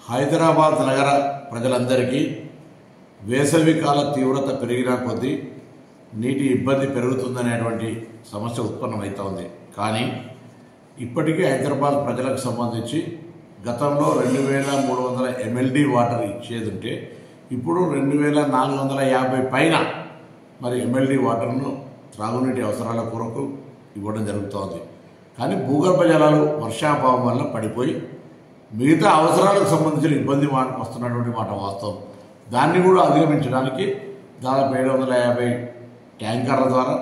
హైదరాబాద్ నగర ప్రజలందరికీ వేసవికాల తీవ్రత పెరిగిన కొద్దీ నీటి ఇబ్బంది పెరుగుతుందనేటువంటి సమస్య ఉత్పన్నమవుతోంది. కానీ ఇప్పటికీ హైదరాబాద్ ప్రజలకు సంబంధించి గతంలో 2300 MLD వాటర్ ఇచ్చేది ఉంటే ఇప్పుడు 2450 పైన మరి MLD వాటర్ను త్రాగునీటి అవసరాల కొరకు ఇవ్వడం జరుగుతోంది. కానీ భూగర్భ జలాలు వర్షాభావం వల్ల పడిపోయి మిగతా అవసరాలకు సంబంధించిన ఇబ్బంది వస్తున్నటువంటి మాట వాస్తవం. దాన్ని కూడా అధిగమించడానికి దాదాపు 750 ట్యాంకర్ల ద్వారా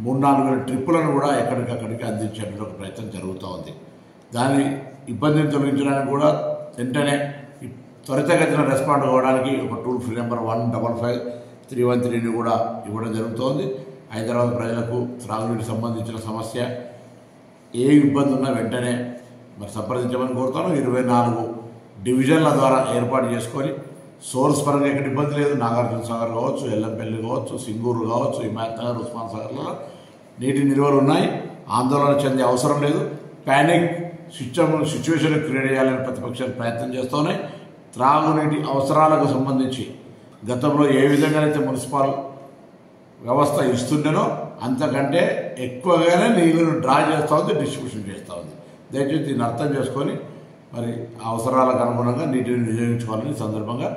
3-4 ట్రిప్పులను కూడా ఎక్కడికక్కడికి అందించేటువంటి ప్రయత్నం జరుగుతూ ఉంది. దాని ఇబ్బందిని తొలగించడానికి కూడా వెంటనే త్వరితగతిన రెస్పాండ్ అవ్వడానికి ఒక టోల్ ఫ్రీ నెంబర్ 155-313ని కూడా ఇవ్వడం జరుగుతోంది. హైదరాబాద్ ప్రజలకు త్రాగునీటికి సంబంధించిన సమస్య ఏ ఇబ్బంది ఉన్నా వెంటనే మరి సంప్రదించమని కోరుతాను. 24 డివిజన్ల ద్వారా ఏర్పాటు చేసుకొని సోర్స్ పరంగా ఎక్కడ ఇబ్బంది లేదు. నాగార్జున సాగర్ కావచ్చు, ఎల్లంపల్లి కావచ్చు, సింగూరు కావచ్చు, హిమాయత్ నగర్, ఉస్మాన్ సాగర్లో నీటి నిల్వలు ఉన్నాయి. ఆందోళన చెందే అవసరం లేదు. ప్యానిక్ సిచ్యువేషన్ క్రియేట్ చేయాలని ప్రతిపక్షాలు ప్రయత్నం చేస్తున్నాయి. త్రాగునీటి అవసరాలకు సంబంధించి గతంలో ఏ విధంగానైతే మున్సిపల్ వ్యవస్థ ఇస్తుండేనో అంతకంటే ఎక్కువగానే నీళ్ళను డ్రా చేస్తూ ఉంది, డిస్ట్రిబ్యూషన్ చేస్తూ ఉంది. దయచేసి దీన్ని అర్థం చేసుకొని మరి అవసరాలకు అనుగుణంగా నీటిని వినియోగించుకోవాలని సందర్భంగా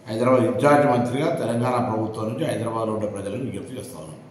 హైదరాబాద్ ఇన్ఛార్జ్ మంత్రిగా తెలంగాణ ప్రభుత్వం నుంచి హైదరాబాద్లో ఉండే ప్రజలకు విజ్ఞప్తి చేస్తా ఉన్నాను.